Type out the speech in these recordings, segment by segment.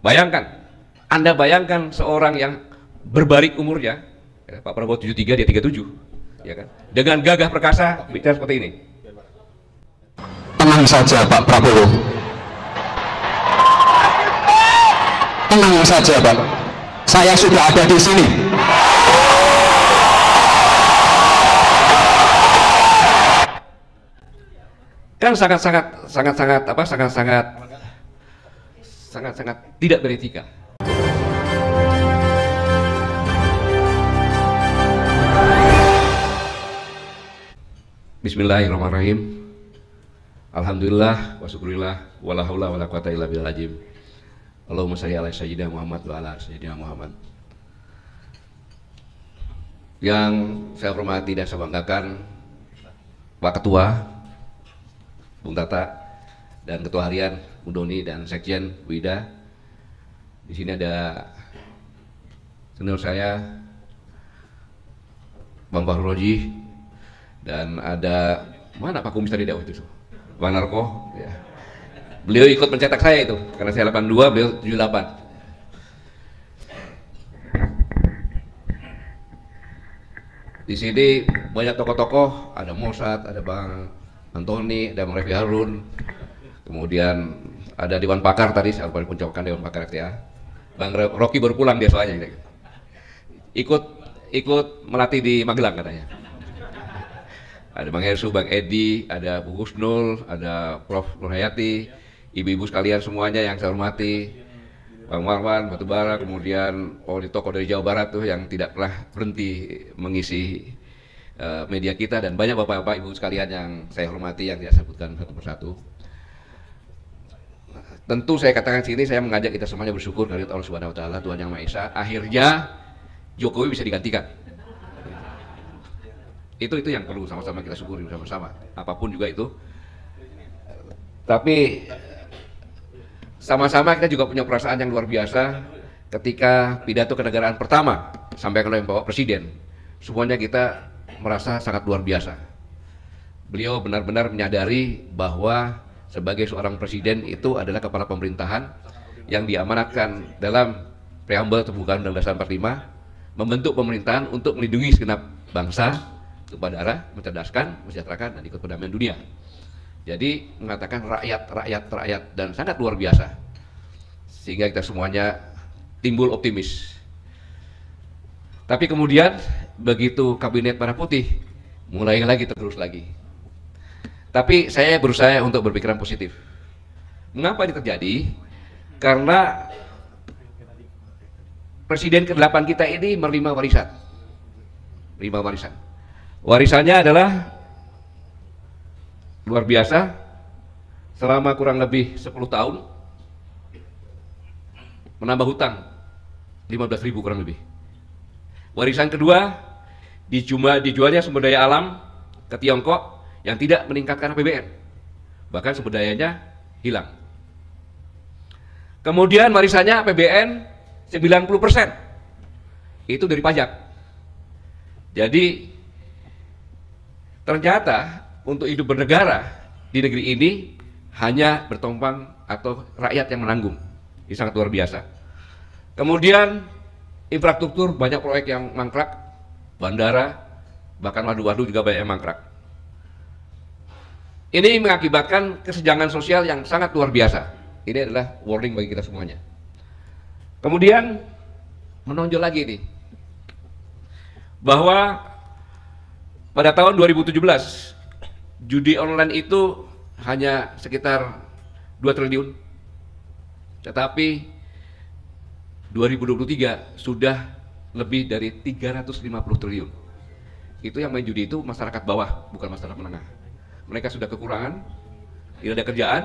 Bayangkan, Anda bayangkan seorang yang berbarik umurnya, ya, Pak Prabowo 73, dia 37, ya kan? Dengan gagah perkasa bicara seperti ini. Tenang saja Pak Prabowo. Tenang saja Pak. Saya sudah ada di sini. Kan sangat tidak beretika. Bismillahirrahmanirrahim. Alhamdulillah wa syukurillah wala haula wala quwata illa billahil azim. Allahumma shalli ala sayyidina Muhammad wa ala sayyidina Muhammad. Yang saya hormati dan saya banggakan Pak Ketua Bung Tata dan Ketua Harian Bung Doni dan Sekjen Bu Ida. Di sini ada senior saya Bang Fahru Roji dan ada mana Pak Kumis tadi waktu itu? Bang Narko. Ya. Beliau ikut mencetak saya itu karena saya 82, beliau 78. Di sini banyak tokoh-tokoh, ada Mossad, ada Bang Antoni, ada Bang Refli Harun, kemudian ada Dewan Pakar tadi, saya lupa mengucapkan Dewan Pakar FTA. Bang Rocky baru pulang dia soalnya, ikut melatih di Magelang katanya. Ada Bang Hersu, Bang Edi, ada Bu Husnul, ada Prof Nurhayati, ibu-ibu sekalian semuanya yang saya hormati, Bang Marwan Batubara, kemudian tokoh dari Jawa Barat tuh yang tidak pernah berhenti mengisi media kita, dan banyak bapak-bapak ibu sekalian yang saya hormati yang tidak sebutkan satu persatu. Tentu saya katakan sini, saya mengajak kita semuanya bersyukur dari Allah Subhanahu Wa Taala, Tuhan Yang Maha Esa. Akhirnya Jokowi bisa digantikan. Itu yang perlu sama-sama kita syukuri bersama-sama. Apapun juga itu. Tapi sama-sama kita juga punya perasaan yang luar biasa ketika pidato kenegaraan pertama sampai oleh Bapak Presiden. Semuanya kita merasa sangat luar biasa. Beliau benar-benar menyadari bahwa sebagai seorang presiden itu adalah kepala pemerintahan yang diamanatkan dalam preambel pembukaan Undang-Undang Dasar 45, membentuk pemerintahan untuk melindungi segenap bangsa, kepada arah mencerdaskan, mensejahterakan, dan ikut perdamaian dunia. Jadi mengatakan rakyat, dan sangat luar biasa. Sehingga kita semuanya timbul optimis. Tapi kemudian begitu kabinet merah putih, mulai lagi terus lagi. Tapi saya berusaha untuk berpikiran positif. Mengapa ini terjadi? Karena Presiden ke-8 kita ini menerima warisan. Warisannya adalah luar biasa. Selama kurang lebih 10 tahun menambah hutang 15.000 kurang lebih. Warisan kedua, dijualnya sumber daya alam ke Tiongkok yang tidak meningkatkan APBN, bahkan sumber dayanya hilang. Kemudian warisannya APBN 90% itu dari pajak. Jadi ternyata untuk hidup bernegara di negeri ini hanya bertompang atau rakyat yang menanggung. Ini sangat luar biasa. Kemudian infrastruktur, banyak proyek yang mangkrak, bandara, bahkan waduk-waduk juga banyak yang mangkrak. Ini mengakibatkan kesenjangan sosial yang sangat luar biasa. Ini adalah warning bagi kita semuanya. Kemudian menonjol lagi nih, bahwa pada tahun 2017 judi online itu hanya sekitar 2 triliun, tetapi 2023 sudah lebih dari 350 triliun. Itu yang main judi itu masyarakat bawah, bukan masyarakat menengah. Mereka sudah kekurangan, tidak ada kerjaan,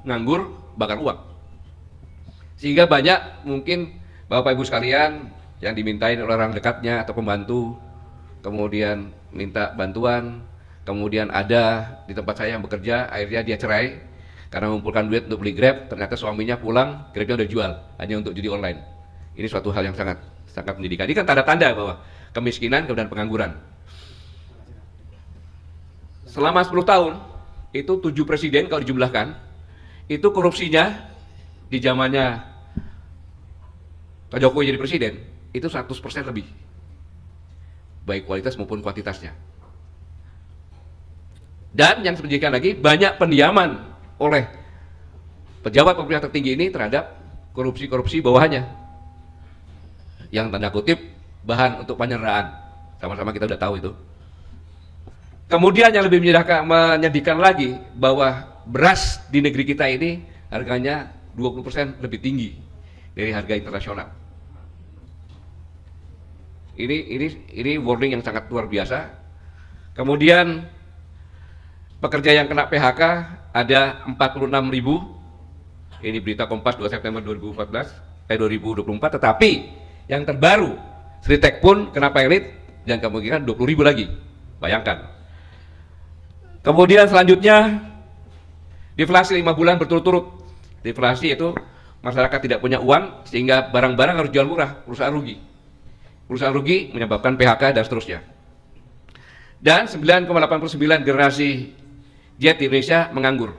nganggur, bakar uang. Sehingga banyak mungkin Bapak Ibu sekalian yang dimintain oleh orang dekatnya atau pembantu, kemudian minta bantuan, kemudian ada di tempat saya yang bekerja, akhirnya dia cerai karena mengumpulkan duit untuk beli Grab, ternyata suaminya pulang, Grabnya udah jual, hanya untuk judi online. Ini suatu hal yang sangat menyedihkan. Ini kan tanda-tanda bahwa kemiskinan kemudian pengangguran. Selama 10 tahun, itu 7 presiden kalau dijumlahkan, itu korupsinya di zamannya Pak Jokowi jadi presiden, itu 100% lebih, baik kualitas maupun kuantitasnya. Dan yang menjadikan lagi, banyak pendiaman oleh pejabat pemerintah tertinggi ini terhadap korupsi-korupsi bawahannya, yang tanda kutip bahan untuk penyanderaan. Sama-sama kita udah tahu itu. Kemudian yang lebih menyedihkan lagi, bahwa beras di negeri kita ini harganya 20% lebih tinggi dari harga internasional. Ini warning yang sangat luar biasa. Kemudian pekerja yang kena PHK ada 46.000. Ini berita Kompas 2 September 2024, tetapi yang terbaru Sritek pun kena pilot dan kemungkinan 20.000 lagi. Bayangkan. Kemudian selanjutnya deflasi 5 bulan berturut-turut. Deflasi itu masyarakat tidak punya uang sehingga barang-barang harus jual murah, perusahaan rugi. Perusahaan rugi menyebabkan PHK dan seterusnya. Dan 9,89 generasi Z di Indonesia menganggur.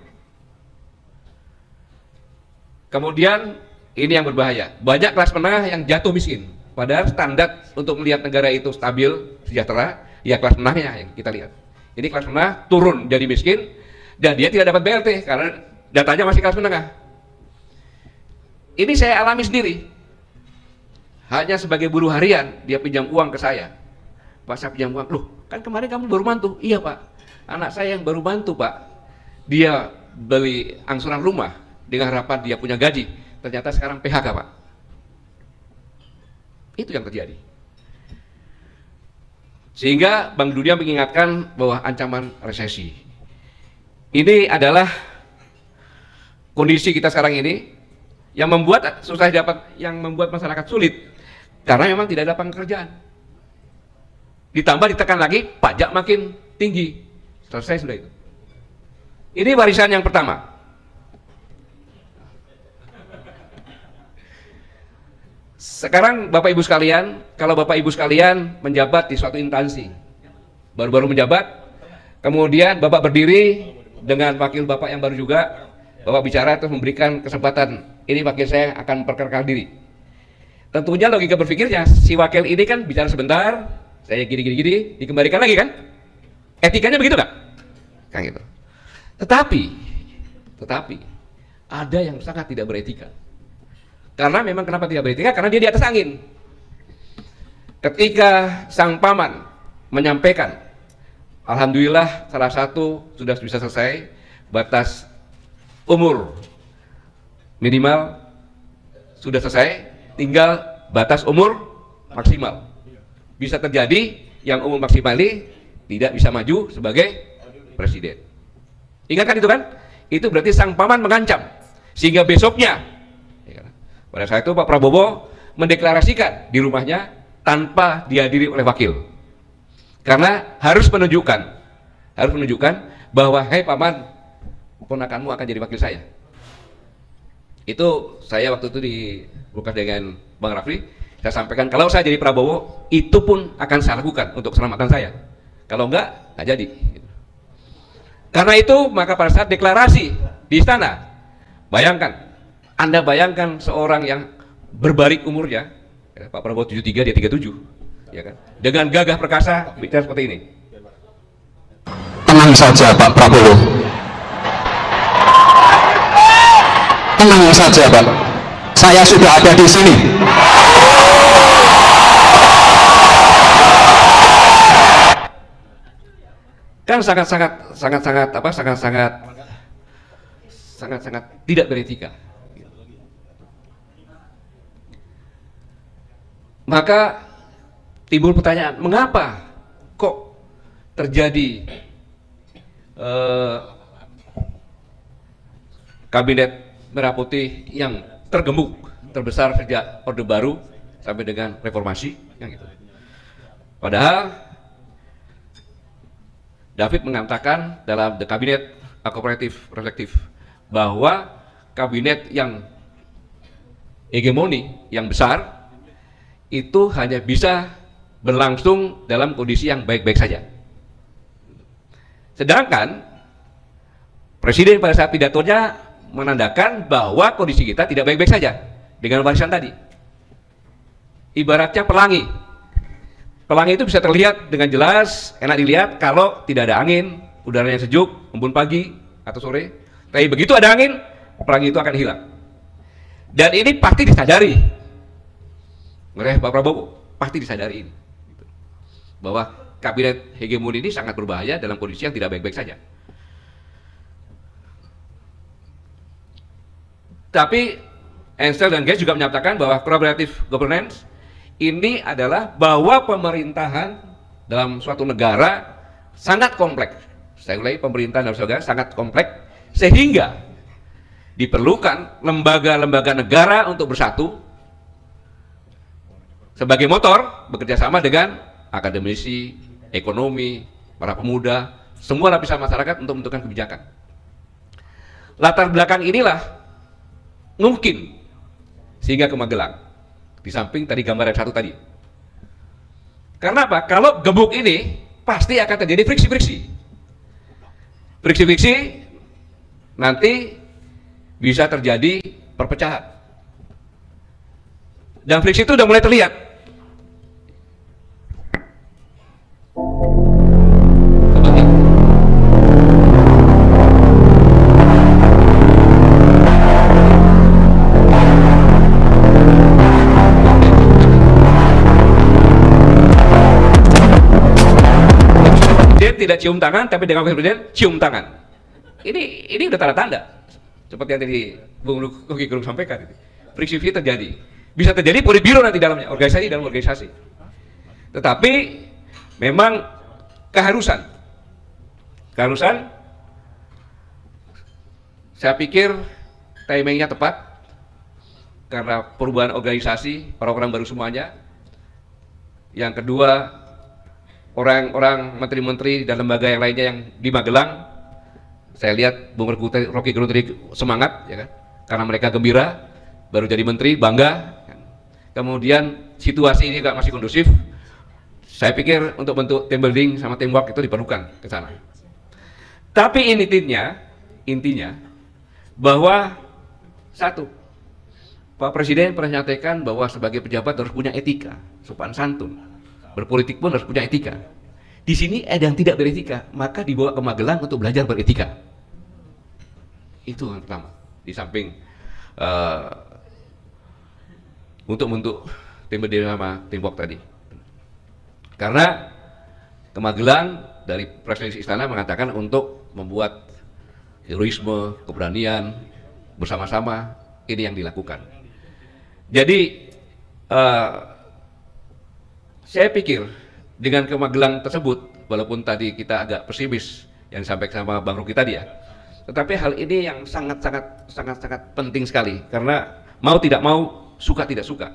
Kemudian ini yang berbahaya, banyak kelas menengah yang jatuh miskin. Padahal standar untuk melihat negara itu stabil, sejahtera, ya kelas menengahnya yang kita lihat. Ini kelas menengah turun jadi miskin dan dia tidak dapat BLT karena datanya masih kelas menengah. Ini saya alami sendiri. Hanya sebagai buruh harian dia pinjam uang ke saya. Pak, saya pinjam uang. Loh, kan kemarin kamu baru bantu. Iya Pak, anak saya yang baru bantu Pak. Dia beli angsuran rumah dengan harapan dia punya gaji. Ternyata sekarang PHK Pak. Itu yang terjadi. Sehingga Bank Dunia mengingatkan bahwa ancaman resesi. Ini adalah kondisi kita sekarang ini yang membuat susah dapat, yang membuat masyarakat sulit karena memang tidak ada lapangan pekerjaan. Ditambah ditekan lagi, pajak makin tinggi. Selesai sudah itu. Ini warisan yang pertama. Sekarang Bapak Ibu sekalian, kalau Bapak Ibu sekalian menjabat di suatu instansi, baru-baru menjabat, kemudian Bapak berdiri dengan wakil Bapak yang baru juga, Bapak bicara terus memberikan kesempatan, ini wakil saya akan memperkenalkan diri. Tentunya logika berpikirnya, si wakil ini kan bicara sebentar, saya gini, dikembalikan lagi kan? Etikanya begitu nggak? Kan gitu. Tetapi ada yang sangat tidak beretika. Karena memang kenapa tidak beretika? Karena dia di atas angin. Ketika sang paman menyampaikan, alhamdulillah salah satu sudah bisa selesai, batas umur minimal sudah selesai, tinggal batas umur maksimal. Bisa terjadi yang umur maksimal ini tidak bisa maju sebagai presiden. Ingat kan itu kan? Itu berarti sang paman mengancam. Sehingga besoknya pada saat itu Pak Prabowo mendeklarasikan di rumahnya tanpa dihadiri oleh wakil. Karena harus menunjukkan bahwa hei paman, ponakanmu akan jadi wakil saya. Itu saya waktu itu di bukan dengan Bang Rafli, saya sampaikan kalau saya jadi Prabowo, itu pun akan saya lakukan untuk keselamatan saya. Kalau enggak jadi. Karena itu maka pada saat deklarasi di istana, Anda bayangkan seorang yang berbalik umurnya, ya, Pak Prabowo 73, dia 37, ya kan? Dengan gagah perkasa bicara seperti ini. Tenang saja Pak Prabowo. Tenang saja Pak. Saya sudah ada di sini. Kan sangat tidak beretika. Maka timbul pertanyaan, mengapa kok terjadi kabinet Merah Putih yang tergemuk, terbesar sejak Orde Baru sampai dengan reformasi, yang gitu. Padahal David mengatakan dalam The Cabinet Cooperative Reflective bahwa kabinet yang hegemoni, yang besar, itu hanya bisa berlangsung dalam kondisi yang baik-baik saja. Sedangkan Presiden pada saat pidatonya menandakan bahwa kondisi kita tidak baik-baik saja dengan warisan tadi. ibaratnya pelangi. Pelangi itu bisa terlihat dengan jelas, enak dilihat kalau tidak ada angin, udaranya sejuk, embun pagi atau sore. Tapi begitu ada angin, pelangi itu akan hilang. Dan ini pasti disadari oleh Pak Prabowo, pasti disadari ini, bahwa kabinet hegemoni ini sangat berbahaya dalam kondisi yang tidak baik-baik saja. Tapi Ansel dan Gates juga menyatakan bahwa collaborative governance ini adalah bahwa pemerintahan dalam suatu negara sangat kompleks. Saya ulangi, pemerintahan dalam suatu negara sangat kompleks, sehingga diperlukan lembaga-lembaga negara untuk bersatu sebagai motor, bekerja sama dengan akademisi, ekonomi, para pemuda, semua lapisan masyarakat untuk menentukan kebijakan. Latar belakang inilah mungkin sehingga ke Magelang, di samping tadi gambar yang satu tadi. Karena apa? Kalau gebuk ini pasti akan terjadi friksi-friksi. Friksi-friksi nanti bisa terjadi perpecahan. Dan friksi itu udah mulai terlihat. Tidak cium tangan, tapi dengan presiden cium tangan. Ini udah tanda-tanda. Seperti yang tadi Bung Rocky Gerung sampaikan. Friksi terjadi. Bisa terjadi politbiro nanti dalamnya, organisasi dalam organisasi. Tetapi memang keharusan. Saya pikir timingnya tepat karena perubahan organisasi, orang-orang baru semuanya. Yang kedua, orang-orang menteri-menteri dan lembaga yang lainnya yang di Magelang, saya lihat Bung Rocky Gerung tadi semangat, ya kan? Karena mereka gembira, baru jadi menteri, bangga. Kemudian situasi ini juga masih kondusif. Saya pikir untuk bentuk team building sama teamwork itu diperlukan ke sana. Tapi intinya bahwa satu, Pak Presiden pernah nyatakan bahwa sebagai pejabat harus punya etika, sopan santun. Berpolitik pun harus punya etika. Di sini ada yang tidak beretika, maka dibawa ke Magelang untuk belajar beretika. Itu yang pertama. Di samping untuk tim berdiri sama teamwork tadi. Karena ke Magelang dari Presiden Istana mengatakan untuk membuat heroisme, keberanian bersama-sama, ini yang dilakukan. Jadi saya pikir dengan ke Magelang tersebut, walaupun tadi kita agak pesimis yang disampaikan sama Bang Rocky tadi ya, tetapi hal ini yang sangat penting sekali, karena mau tidak mau, suka tidak suka,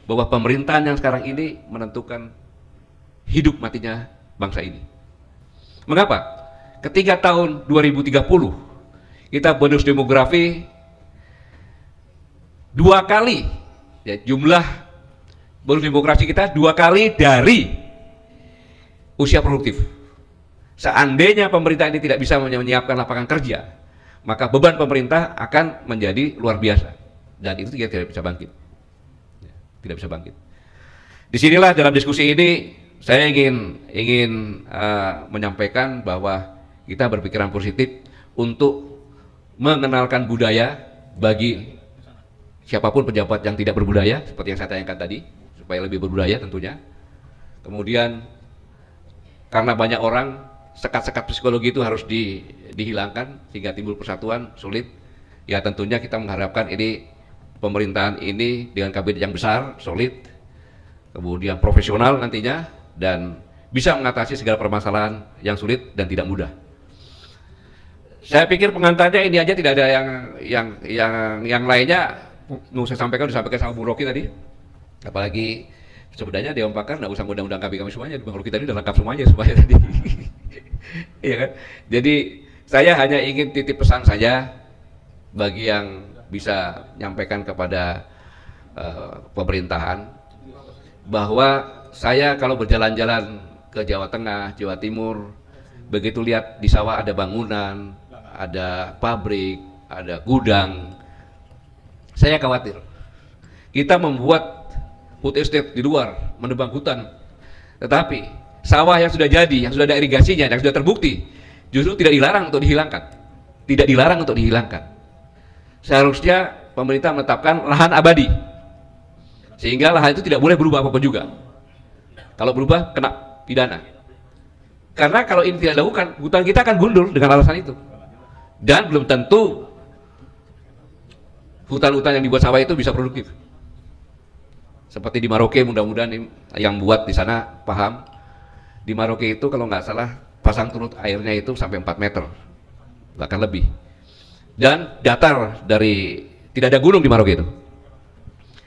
bahwa pemerintahan yang sekarang ini menentukan hidup matinya bangsa ini. Mengapa? Ketika tahun 2030 kita bonus demografi 2 kali, ya, jumlah bonus demografi kita 2 kali dari usia produktif. Seandainya pemerintah ini tidak bisa menyiapkan lapangan kerja, maka beban pemerintah akan menjadi luar biasa, dan itu tidak bisa bangkit. Tidak bisa bangkit. Disinilah dalam diskusi ini saya ingin menyampaikan bahwa kita berpikiran positif untuk mengenalkan budaya bagi siapapun pejabat yang tidak berbudaya, seperti yang saya tanyakan tadi, supaya lebih berbudaya tentunya. Kemudian karena banyak orang, sekat-sekat psikologi itu harus dihilangkan sehingga timbul persatuan, sulit. Ya tentunya kita mengharapkan ini pemerintahan ini dengan kabinet yang besar, solid, kemudian profesional nantinya, dan bisa mengatasi segala permasalahan yang sulit dan tidak mudah. Saya pikir pengantarnya ini aja, tidak ada yang lainnya. Saya sampaikan, disampaikan sama Bung Rocky tadi. Apalagi sebenarnya Dewan Pakar nggak usah undang-undang kami semuanya, Bung Rocky tadi udah lengkap semuanya tadi. Iya kan? Jadi saya hanya ingin titip pesan saja bagi yang bisa nyampaikan kepada pemerintahan, bahwa saya kalau berjalan-jalan ke Jawa Tengah, Jawa Timur, begitu lihat di sawah ada bangunan, ada pabrik, ada gudang, saya khawatir kita membuat food estate di luar, menebang hutan. Tetapi sawah yang sudah jadi, yang sudah ada irigasinya, yang sudah terbukti, justru tidak dilarang untuk dihilangkan. Tidak dilarang untuk dihilangkan. Seharusnya pemerintah menetapkan lahan abadi, sehingga lahan itu tidak boleh berubah apapun juga. Kalau berubah, kena pidana. Karena kalau ini tidak dilakukan, hutan kita akan gundul dengan alasan itu. Dan belum tentu hutan-hutan yang dibuat sawah itu bisa produktif. Seperti di Maroke, mudah-mudahan yang buat di sana paham. Di Maroke itu kalau nggak salah pasang surut airnya itu sampai 4 meter, bahkan lebih. Dan datar dari, tidak ada gunung di Maroke itu.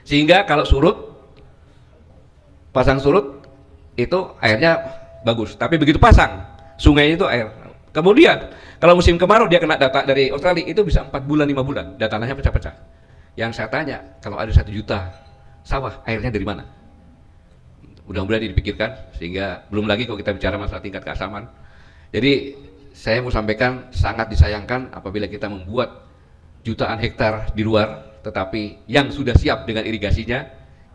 Sehingga kalau surut, pasang surut itu airnya bagus. Tapi begitu pasang, sungai itu air. Kemudian kalau musim kemarau dia kena data dari Australia itu bisa 4 bulan 5 bulan, dan tanahnya pecah-pecah. Yang saya tanya, kalau ada 1 juta sawah, airnya dari mana? Mudah-mudahan dipikirkan, sehingga belum lagi kalau kita bicara masalah tingkat keasaman. Jadi saya mau sampaikan, sangat disayangkan apabila kita membuat jutaan hektar di luar, tetapi yang sudah siap dengan irigasinya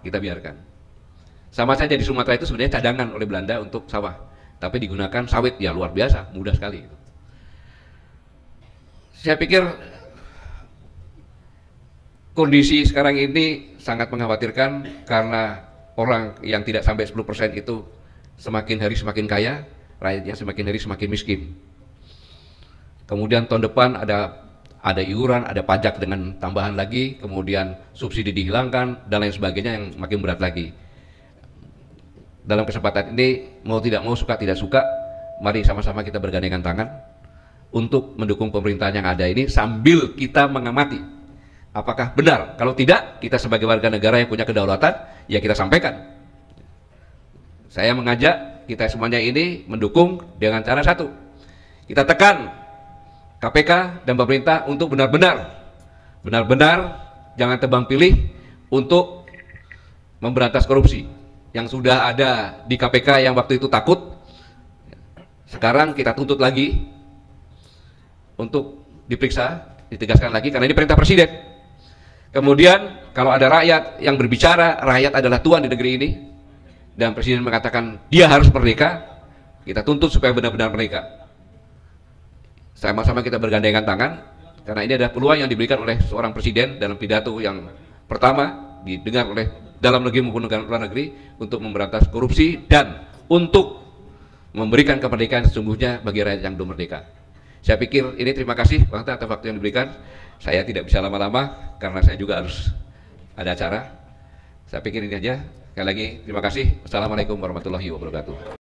kita biarkan. Sama saja di Sumatera itu sebenarnya cadangan oleh Belanda untuk sawah, tapi digunakan sawit, ya luar biasa, mudah sekali. Saya pikir kondisi sekarang ini sangat mengkhawatirkan, karena orang yang tidak sampai 10% itu semakin hari semakin kaya, rakyatnya semakin hari semakin miskin. Kemudian tahun depan ada iuran, ada pajak dengan tambahan lagi, kemudian subsidi dihilangkan, dan lain sebagainya yang makin berat lagi. Dalam kesempatan ini, mau tidak mau, suka tidak suka, mari sama-sama kita bergandengan tangan untuk mendukung pemerintahan yang ada ini, sambil kita mengamati apakah benar. Kalau tidak, kita sebagai warga negara yang punya kedaulatan, ya kita sampaikan. Saya mengajak kita semuanya ini mendukung dengan cara satu, kita tekan KPK dan pemerintah untuk benar-benar jangan tebang pilih untuk memberantas korupsi. Yang sudah ada di KPK yang waktu itu takut, sekarang kita tuntut lagi untuk diperiksa, ditegaskan lagi, karena ini perintah presiden. Kemudian kalau ada rakyat yang berbicara, rakyat adalah tuan di negeri ini, dan presiden mengatakan dia harus merdeka, kita tuntut supaya benar-benar merdeka. Sama-sama kita bergandengan tangan, karena ini adalah peluang yang diberikan oleh seorang presiden dalam pidato yang pertama didengar oleh dalam negeri maupun luar negeri, untuk memberantas korupsi dan untuk memberikan kemerdekaan sesungguhnya bagi rakyat yang belum merdeka. Saya pikir ini, terima kasih Bang atas waktu yang diberikan. Saya tidak bisa lama-lama karena saya juga harus ada acara. Saya pikir ini aja. Sekali lagi terima kasih. Assalamualaikum warahmatullahi wabarakatuh.